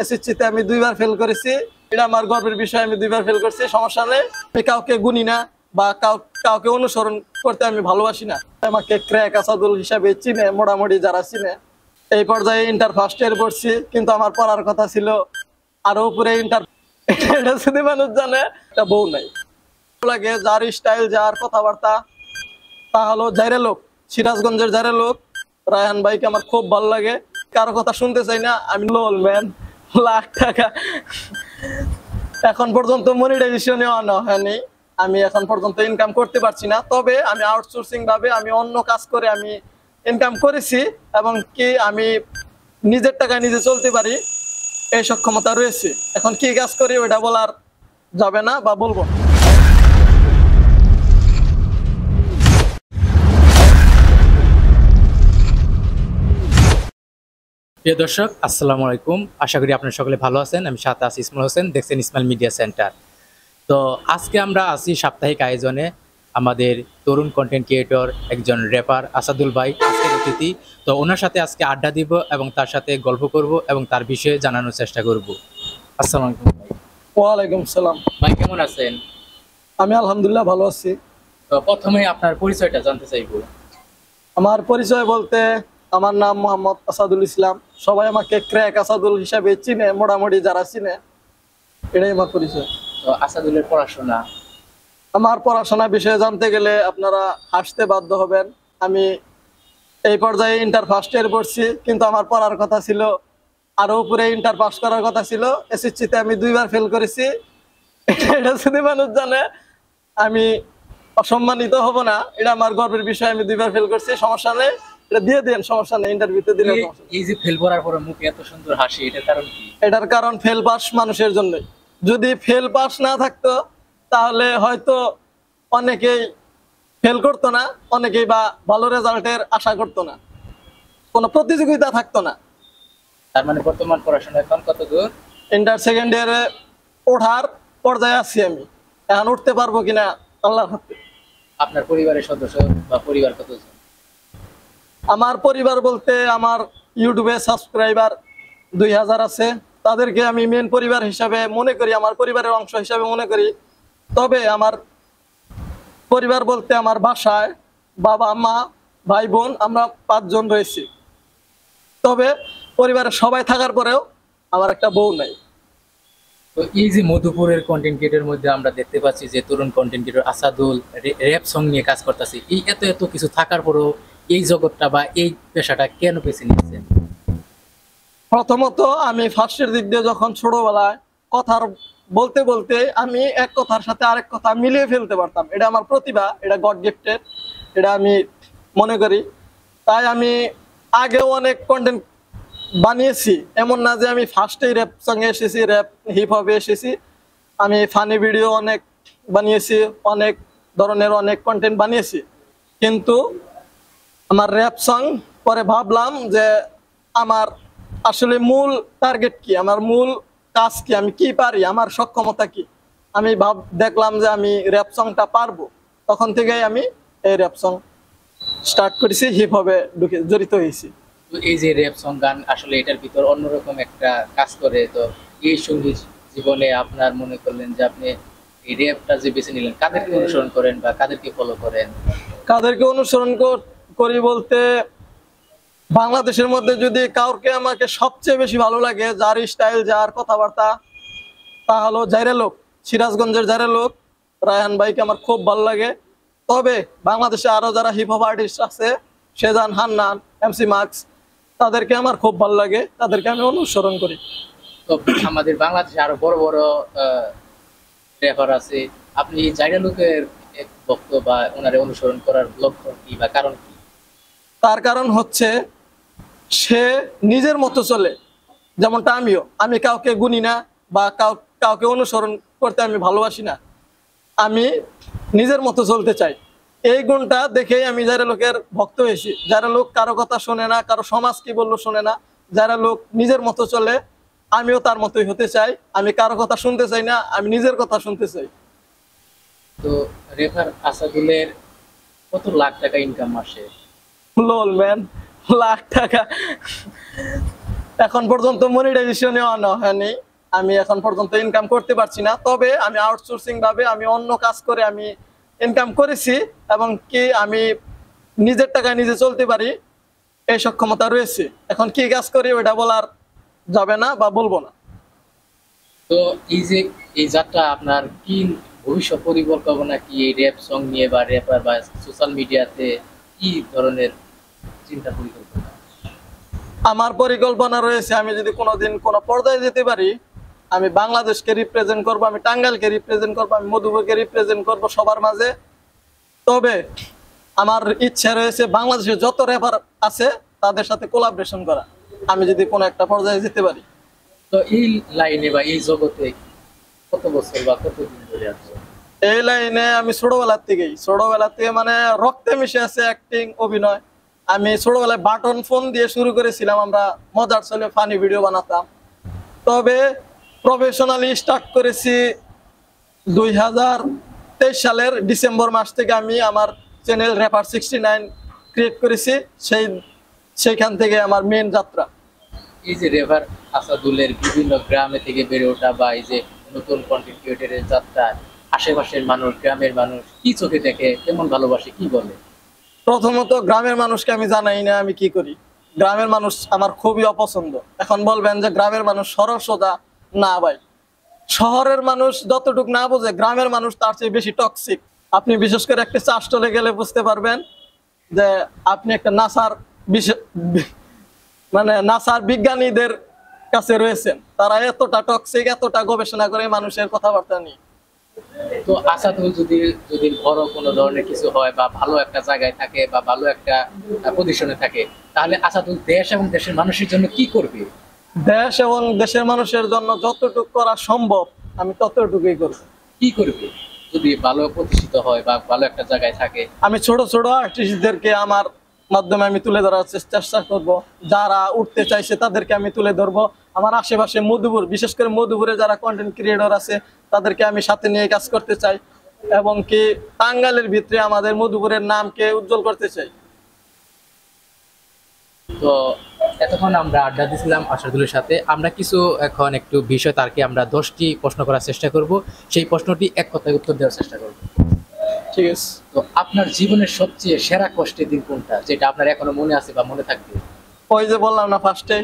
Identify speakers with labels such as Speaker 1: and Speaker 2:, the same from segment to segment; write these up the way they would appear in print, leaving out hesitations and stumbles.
Speaker 1: এসএসসিতে আমি 2বার ফেল করেছি। এটা আমার গর্বের বিষয়, আমি 2বার ফেল করছি, সমস্যা নেই। আমি কাউকে গুনি না বা কাউকে অনুসরণ করতে আমি ভালোবাসি না। আমাকে ক্র্যাক আসাদুল হিসাবে চিনে মোটামুটি যারা চিনে। এই পর্যায়ে ইন্টার ফার্স্ট ইয়ার পড়ছি, কিন্তু আমার পড়ার কথা ছিল আরো উপরে ইন্টার। এটা শুধু মানুষ জানে, একটা বউ নাই লাগে। যার স্টাইল, যার কথাবার্তা, তা হলো জাইরে লোক, সিরাজগঞ্জের জাইরে লোক। রায়হান ভাইকে আমার খুব ভালো লাগে। কারো কথা শুনতে চাই না। আমি লোল ম্যান, লাখ টাকা এখন পর্যন্ত মনিটাইজেশনে আনা হয়নি। আমি এখন পর্যন্ত ইনকাম করতে পারছি না। তবে আমি আউটসোর্সিং ভাবে আমি অন্য কাজ করে আমি ইনকাম করেছি, এবং কি আমি নিজের টাকায় নিজে চলতে পারি, এই সক্ষমতা রয়েছে। এখন কি কাজ করি ওটা বলার যাবে না বা বলবো না।
Speaker 2: প্রিয় দর্শক, আসসালামু আলাইকুম। আশা করি আপনারা সকলে ভালো আছেন। আমি সাথে আছি ইসমাইল হোসেন, দেখছেন ইসমাইল মিডিয়া সেন্টার। তো আজকে আমরা আছি সাপ্তাহিক আয়োজনে। আমাদের তরুণ কন্টেন্ট ক্রিয়েটর একজন র্যাপার আসাদুল ভাই আজকের অতিথি। তো ওনার সাথে আজকে আড্ডা দিব এবং তার সাথে গল্প করব এবং তার বিষয়ে জানানোর চেষ্টা করব। আসসালামু আলাইকুম ভাই।
Speaker 1: ওয়ালাইকুম সালাম।
Speaker 2: ভাই কেমন আছেন?
Speaker 1: আমি আলহামদুলিল্লাহ ভালো আছি।
Speaker 2: তো প্রথমে আপনার পরিচয়টা জানতে চাইবো।
Speaker 1: আমার পরিচয় বলতে, আমার নাম মোহাম্মদ আসাদুল ইসলাম। সবাই আমাকে ক্র্যাক আসাদুল হিসাবে চিনে মোটামুটি যারা চিনে, এটাই আমার পরিচয়।
Speaker 2: তো আসাদুলের পড়াশোনা?
Speaker 1: আমার পড়াশোনা বিষয়ে জানতে গেলে আপনারা হাসতে বাধ্য হবেন। আমি এই পর্যায়ে ইন্টার ফার্স্ট ইয়ার পড়ছি, কিন্তু আমার পড়ার কথা ছিল আরো উপরে ইন্টার পাস করার কথা ছিল। এসএসসিতে আমি 2বার ফেল করেছি। এটা শুধু মানুষ জানে। আমি অসম্মানিত হব না, এটা আমার গর্বের বিষয়। আমি 2বার ফেল করছি, সমস্যা নেই। এটা দিয়ে দেন, সমস্যা নেই, ইন্টারভিউতে দিলে।
Speaker 2: এই যে ফেল করার পরে মুখে এত সুন্দর হাসি, এটার কারণ কি?
Speaker 1: এটার কারণ ফেল পাস মানুষের জন্য। যদি ফেল পাস না থাকতো তাহলে হয়তো অনেকেই ফেল করতো না, অনেকেই বা ভালো রেজাল্টের আশা করতো না, কোনো প্রতিযোগিতা থাকতো না।
Speaker 2: তার মানে বর্তমান পড়াশোনা এখন কত দূর?
Speaker 1: ইন্টার সেকেন্ড ইয়ারে ওঠার পর্যায়ে আছি আমি। এখন উঠতে পারবো কিনা আল্লাহর হাতে।
Speaker 2: আপনার পরিবারের সদস্য বা পরিবার কতজন?
Speaker 1: আমার পরিবার বলতে আমার ইউটিউবে সাবস্ক্রাইবার 2000 আছে। তাদেরকে আমি মেন পরিবার হিসাবে মনে করি, আমার পরিবারের অংশ হিসাবে মনে করি। তবে আমার পরিবার বলতে আমার বাসায় বাবা মা ভাই বোন আমরা 5 জন রয়েছি। তবে পরিবারের সবাই থাকার পরেও আমার একটা বউ নাই।
Speaker 2: তো এই যে মধুপুরের কন্টেন্ট ক্রিয়েটরের মধ্যে আমরা দেখতে পাচ্ছি যে তরুণ content creator Asadul rap song নিয়ে কাজ করতেছে। এই এত কিছু থাকার পরেও এই জগৎটা বা এই পেশাটা কেন বেছে নিয়েছেন?
Speaker 1: প্রথমত আমি ফার্স্টের দিক দিয়ে যখন ছোটবেলায় কথার বলতে বলতে আমি এক কথার সাথে আরেক কথা মিলিয়ে ফেলতে পারতাম। এটা আমার প্রতিভা, এটা গড গিফটেড, এটা আমি মনে করি। তাই আমি আগেও অনেক কন্টেন্ট বানিয়েছি। এমন না যে আমি ফার্স্টেই র্যাপ সঙ্গে এসেছি, র্যাপ হিপ হপে এসেছি। আমি ফানি ভিডিও অনেক বানিয়েছি, অনেক ধরনের অনেক কন্টেন্ট বানিয়েছি। কিন্তু আমার র্যাপ সং পরে ভাবলাম যে আমার আসলে মূল টার্গেট কি, আমার মূল কাজ কি, আমি কি পারি, আমার সক্ষমতা কি। আমি দেখলাম যে আমি র্যাপ সংটা পারবো। তখন থেকেই আমি এই র্যাপ সং স্টার্ট করেছি, হিপ হপে জড়িত হয়েছি।
Speaker 2: তো এই যে র‍্যাপ সং গান, আসলে এটার ভিতর অন্যরকম একটা কাজ করে। তো এই সঙ্গীত জীবনে আপনার মনে করলেন যে আপনি এই র‍্যাপটা যে বেছে নিলেন, কাদেরকে অনুসরণ করেন বা কাদেরকে ফলো করেন?
Speaker 1: কাদেরকে অনুসরণ করি বলতে, বাংলাদেশের মধ্যে যদি কাউকে আমাকে সবচেয়ে বেশি ভালো লাগে, যার স্টাইল, যার কথাবার্তা, তা হলো জাইরে লোক, সিরাজগঞ্জের জাইরে লোক। রায়হান ভাইকে আমার খুব ভালো লাগে। তবে বাংলাদেশে আরো যারা হিপ হপ আর্টিস্ট আছে, সেজান, হান্নান, এমসি মার্কস, তাদেরকে আমার খুব ভালো লাগে, তাদেরকে আমি অনুসরণ করি।
Speaker 2: তো আমাদের বাংলাদেশে আরো বড় বড় র্যাপার আছে। আপনি জায়গা লোকের এক ভক্ত বা ওনারে অনুসরণ করার লক্ষ্য কি বা কারণ কি?
Speaker 1: তার কারণ হচ্ছে সে নিজের মতো চলে, যেমনটা আমিও। আমি কাউকে গুনি না বা কাউকে অনুসরণ করতে আমি ভালোবাসি না। আমি নিজের মতো চলতে চাই। এই গুণটা দেখেই আমি যারা লোকের ভক্ত হয়েছি। যারা লোক কারো কথা শোনে না, কারো সমাজ কি বললো শোনে না, যারা লোক নিজের মতো চলে, আমিও তার মতোই হতে চাই। আমি কারো কথা শুনতে চাই না, আমি নিজের কথা শুনতে চাই।
Speaker 2: তো রেফার আসাদুলের কত লাখ টাকা ইনকাম আসে?
Speaker 1: লোল ম্যান, লাখ টাকা এখন পর্যন্ত মনিটাইজেশনে আনা হয়নি, আমি এখন পর্যন্ত ইনকাম করতে পারছি না। তবে আমি আউটসোর্সিং ভাবে আমি অন্য কাজ করে আমি ইনকাম করেছি, এবং কি আমি নিজের টাকায় নিজে চলতে পারি, এই সক্ষমতা রয়েছে। এখন কি কাজ করি ওটা বলার যাবে না বা বলবো না।
Speaker 2: তো এই যে এই যাত্রা আপনার কি ভবিষ্যৎ পরিকল্পনা কি, এই র্যাপ সং নিয়ে বা র্যাপার বা সোশ্যাল মিডিয়াতে কি ধরনের চিন্তা পরিকল্পনা?
Speaker 1: আমার পরিকল্পনা রয়েছে, আমি যদি কোনোদিন কোনো পর্যায়ে যেতে পারি, আমি বাংলাদেশকে রিপ্রেজেন্ট করব, আমি টাঙ্গাইলকে রিপ্রেজেন্ট করব, আমি মধুপুরকে রিপ্রেজেন্ট করব সবার মাঝে। তবে আমার ইচ্ছা রয়েছে বাংলাদেশে যত র্যাপার আছে তাদের সাথে কোলাবরেশন করা, আমি যদি কোনো একটা পর্যায়ে যেতে পারি।
Speaker 2: তো এই লাইনে বা এই জগতে কত বছর বা কতদিন ধরে আছো?
Speaker 1: এই লাইনে আমি ছোটবেলার থেকে মানে রক্তে মিশে আছে অ্যাক্টিং, অভিনয়। আমি ছোটবেলায় বাটন ফোন দিয়ে শুরু করেছিলাম, আমরা মজার চলে ফানি ভিডিও বানাতাম। তবে প্রফেশনালি স্টার্ট করেছি 2023 সালের ডিসেম্বর মাস থেকে। আমি আমার চ্যানেল র্যাপার 69 ক্রিয়েট করেছি, সেইখান থেকে আমার মেন যাত্রা।
Speaker 2: এই যে রেভার আসাদুলের বিভিন্ন গ্রামে থেকে বেড়ে ওঠা বা এই যে নতুন কন্টেন্ট ক্রিয়েটরের যাত্রা, আশেপাশের মানুষ, গ্রামের মানুষ কি চোখে দেখে, কেমন ভালোবাসে, কি বলে?
Speaker 1: প্রথমত গ্রামের মানুষকে আমি জানাই না আমি কি করি। গ্রামের মানুষ আমার খুবই অপছন্দ। এখন বলবেন যে গ্রামের মানুষ সরল সোজা, না ভাই, শহরের মানুষ যতটুকু না বোঝে গ্রামের মানুষ তার চেয়ে বেশি টক্সিক। আপনি বিশেষ করে একটা চা স্টলে গেলে বুঝতে পারবেন যে আপনি একটা মানে নাসার বিজ্ঞানীদের কাছে রয়েছেন। তারা এতটা টক্সিক, এতটা গবেষণা করে মানুষের কথাবার্তা নিয়ে।
Speaker 2: তো আসাদুল যদি যদি বড় কোনো ধরনের কিছু হয় বা ভালো একটা জায়গায় থাকে বা ভালো একটা পজিশনে থাকে, তাহলে আসাদুল দেশ এবং দেশের মানুষের জন্য কি করবে?
Speaker 1: দেশ এবং দেশের মানুষের জন্য যতটুকু করা সম্ভব আমি ততটুকুই করব।
Speaker 2: কি করবে যদি ভালো প্রতিষ্ঠিত হয় বা ভালো একটা জায়গায় থাকে?
Speaker 1: আমি ছোট ছোট আর্টিস্টদেরকে আমার মাধ্যমে আমি তুলে ধরার চেষ্টা করব। যারা উঠতে চাইছে তাদেরকে আমি তুলে ধরবো। আমার আশেপাশে মধুপুর, বিশেষ করে মধুপুরে যারা কন্টেন্ট ক্রিয়েটর আছে তাদেরকে আমি সাথে নিয়ে কাজ করতে চাই, এবং কি টাঙ্গাইলের ভিতরে আমাদের মধুপুরের নামকে উজ্জ্বল করতে চাই।
Speaker 2: তো এতক্ষণ আমরা আড্ডা দিয়েছিলাম আসাদুলের সাথে। আমরা কিছু এখন একটু বিষয় তারকে আমরা 10টি প্রশ্ন করার চেষ্টা করব, সেই প্রশ্নটি এক কথায় উত্তর দেওয়ার চেষ্টা করব।
Speaker 1: ঠিক আছে।
Speaker 2: তো আপনার জীবনের সবচেয়ে সেরা কষ্টের দিন কোনটা, যেটা আপনার এখনো মনে আছে বা মনে থাকবে?
Speaker 1: ওই যে বললাম না ফার্স্টে,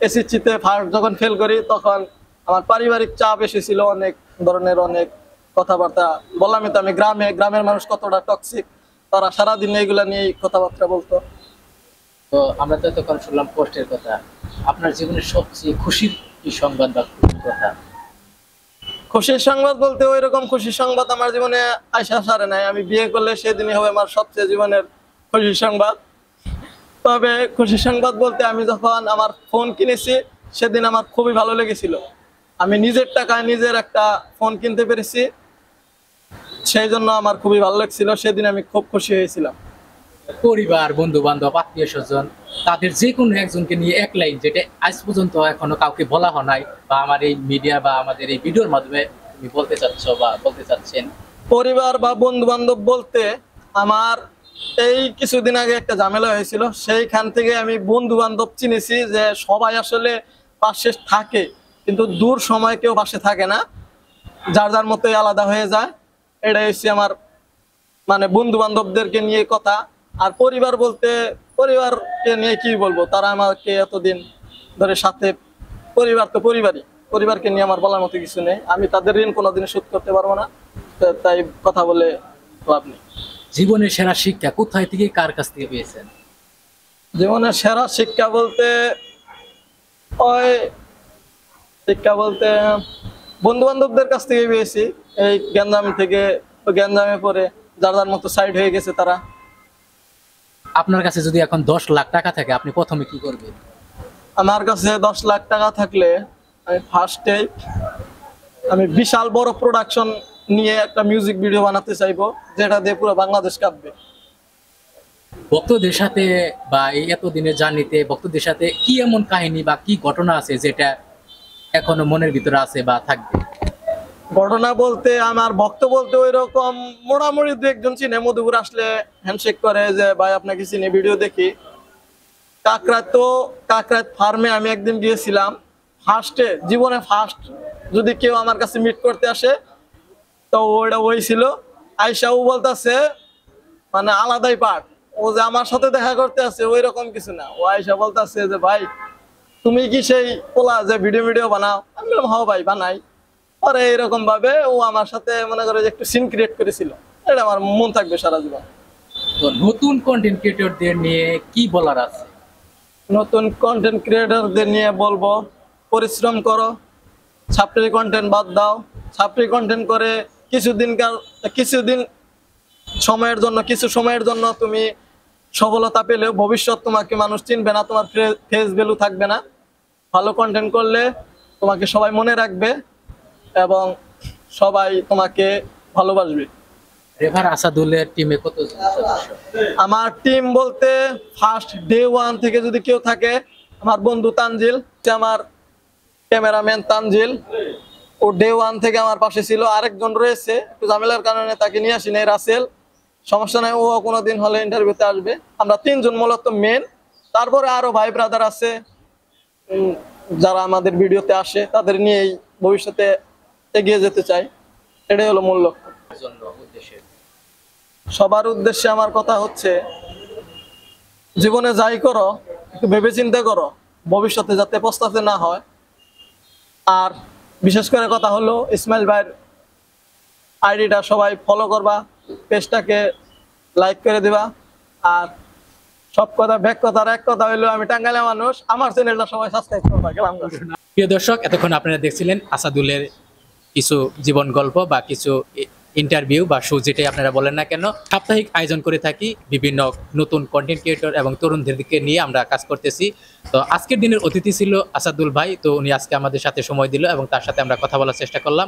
Speaker 1: এসএসসিতে ফার্স্ট যখন ফেল করি তখন আমার পারিবারিক চাপ এসেছিল, অনেক ধরনের অনেক কথাবার্তা। বললামই তো আমি গ্রামের মানুষ কতটা টক্সিক, তারা সারাদিন এগুলা নিয়ে কথাবার্তা বলতো।
Speaker 2: তো আমরা তো এতক্ষণ শুনলাম কষ্টের কথা, আপনার জীবনের সবচেয়ে খুশির কি সংবাদ বা খুশির কথা?
Speaker 1: খুশির সংবাদ বলতে ওই রকম খুশির সংবাদ আমার জীবনে আশা সারে নাই। আমি বিয়ে করলে সেদিনই হবে আমার সবচেয়ে জীবনের খুশির সংবাদ। তবে খুশির সংবাদ বলতে আমি যখন আমার ফোন কিনেছি সেদিন আমার খুবই ভালো লেগেছিল। আমি নিজের টাকায় নিজের একটা ফোন কিনতে পেরেছি, সেই জন্য আমার খুবই ভালো লাগছিল। সেদিন আমি খুব খুশি হয়েছিলাম।
Speaker 2: পরিবার, বন্ধু বান্ধব, আত্মীয় স্বজন, তাদের যে কোনো একজনকে নিয়ে এক লাইন, যেটা আজ পর্যন্ত এখনো কাউকে বলা হয় নাই বা আমার এই মিডিয়া বা আমাদের এই ভিডিওর মাধ্যমে তুমি বলতে চাচ্ছ বা বলতে চাচ্ছেন?
Speaker 1: পরিবার বা বন্ধু বান্ধব বলতে আমার এই কিছুদিন আগে একটা ঝামেলা হয়েছিল, সেইখান থেকে আমি বন্ধু বান্ধব চিনেছি যে সবাই আসলে পাশে থাকে, কিন্তু দূর সময় কেউ পাশে থাকে না, যার যার মতোই আলাদা হয়ে যায়। এটাই হচ্ছে আমার মানে বন্ধু বান্ধবদেরকে নিয়ে কথা। আর পরিবার বলতে পরিবারকে নিয়ে কি বলবো, তারা আমাকে এতদিন ধরে সাথে, পরিবার তো পরিবারকে নিয়ে আমার বলার মতো কিছু নেই। আমি তাদের ঋণ কোনোদিন শোধ করতে পারবো না, তাই কথা বলে লাভ নেই।
Speaker 2: জীবনের সেরা শিক্ষা কোথায় থেকে, কার কাছ থেকে পেয়েছেন?
Speaker 1: জীবনের সেরা শিক্ষা বলতে বন্ধু বান্ধবদের কাছ থেকে পেয়েছি। এই গ্যাঞ্জাম থেকে, গ্যাঞ্জামে পড়ে যার যার মতো সাইড হয়ে গেছে তারা।
Speaker 2: আপনার কাছে যদি এখন 10 লাখ টাকা থাকে, আপনি প্রথমে কি করবেন?
Speaker 1: আমার কাছে 10 লাখ টাকা থাকলে আমি ফার্স্টে আমি বিশাল বড় প্রোডাকশন নিয়ে একটা মিউজিক ভিডিও বানাতে চাইবো, যেটা দিয়ে পুরো বাংলাদেশ কাঁপবে।
Speaker 2: ভক্তদের সাথে বা এই এতদিনের জার্নিতে ভক্তদের সাথে কি এমন কাহিনী বা কি ঘটনা আছে যেটা এখনো মনের ভিতরে আছে বা থাকবে?
Speaker 1: ঘটনা বলতে আমার ভক্ত বলতে ওই রকম মোটামুটি দু একজন চিনে, মধুপুর আসলে হ্যান্ডশেক করে যে ভাই আপনাকে চিনি, ভিডিও দেখি। কাকরাত ফার্মে আমি একদিন গিয়েছিলাম, জীবনে ফার্স্ট যদি কেউ আমার কাছে মিট করতে আসে তো ওই ছিল। আয়শা ও বলতেছে মানে আলাদাই পার্ট, ও যে আমার সাথে দেখা করতে আছে ওই রকম কিছু না। ও আয়শা বলতেছে যে ভাই তুমি কি সেই পোলা যে ভিডিও বানাও? আমি বললাম হ্যাঁ ভাই বানাই। পরে এরকম ভাবে ও আমার সাথে মনে করে যে একটু সিন ক্রিয়েট করেছিল, এটা আমার মন থাকবে সারা জীবন।
Speaker 2: তো নতুন কন্টেন্ট ক্রিয়েটরদের নিয়ে কি বলার আছে?
Speaker 1: নতুন কন্টেন্ট ক্রিয়েটরদের নিয়ে বলবো, পরিশ্রম করো, ছাপড়ি কন্টেন্ট বাদ দাও। ছাপড়ি কন্টেন্ট করে কিছু সময়ের জন্য তুমি সফলতা পেলেও ভবিষ্যৎ তোমাকে মানুষ চিনবে না, তোমার ফেস ভ্যালু থাকবে না। ভালো কন্টেন্ট করলে তোমাকে সবাই মনে রাখবে এবং সবাই তোমাকে ভালোবাসবে।
Speaker 2: রেভার আসাদুলের টিমে কত সদস্য?
Speaker 1: আমার টিম বলতে ফার্স্ট ডে 1 থেকে যদি কেউ থাকে, আমার বন্ধু তানজিল, আমার ক্যামেরাম্যান তানজিল, ও ডে 1 থেকে আমার পাশে ছিল। আরেকজন রয়েছে, একটু ঝামেলার কারণে তাকে নিয়ে আসি নাই, রাসেল। সমস্যা নাই, ও কোনোদিন হলে ইন্টারভিউতে আসবে। আমরা 3 জন মূলত মেন, তারপরে আরো ভাই ব্রাদার আছে যারা আমাদের ভিডিওতে আসে, তাদের নিয়েই ভবিষ্যতে এগিয়ে যেতে চাই। এটাই হলো মূল লক্ষ্য। সবার উদ্দেশ্যে আমার কথা হচ্ছে, জীবনে যাই করো একটু ভেবে চিন্তা করো, ভবিষ্যতে যাতে পস্তাতে না হয়। আর বিশেষ করে কথা হলো ইসমাইল ভাইয়ের আইডিটা সবাই ফলো করবা, পেজটাকে লাইক করে দিবা। আর সব কথা ব্যাক কথার এক কথা হইলো, আমি টাঙ্গাইলের মানুষ, আমার চ্যানেলটা সবাই সাবস্ক্রাইব করবা। গেলাম।
Speaker 2: প্রিয় দর্শক, এতক্ষণ আপনারা দেখছিলেন আসাদুলের কিছু জীবন গল্প বা কিছু ইন্টারভিউ বা শো, যেটাই আপনারা বলেন না কেন। সাপ্তাহিক আয়োজন করে থাকি বিভিন্ন নতুন কন্টেন্ট ক্রিয়েটর এবং তরুণদেরকে নিয়ে আমরা কাজ করতেছি। তো আজকের দিনের অতিথি ছিল আসাদুল ভাই, তো উনি আজকে আমাদের সাথে সময় দিল এবং তার সাথে আমরা কথা বলার চেষ্টা করলাম।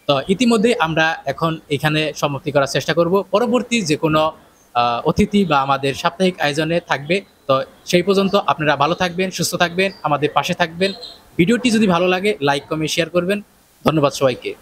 Speaker 2: তো ইতিমধ্যে আমরা এখন এখানে সমাপ্তি করার চেষ্টা করব। পরবর্তী যে কোনো অতিথি বা আমাদের সাপ্তাহিক আয়োজনে থাকবে। তো সেই পর্যন্ত আপনারা ভালো থাকবেন, সুস্থ থাকবেন, আমাদের পাশে থাকবেন। ভিডিওটি যদি ভালো লাগে লাইক কমেন্ট শেয়ার করবেন। ধন্যবাদ সবাইকে।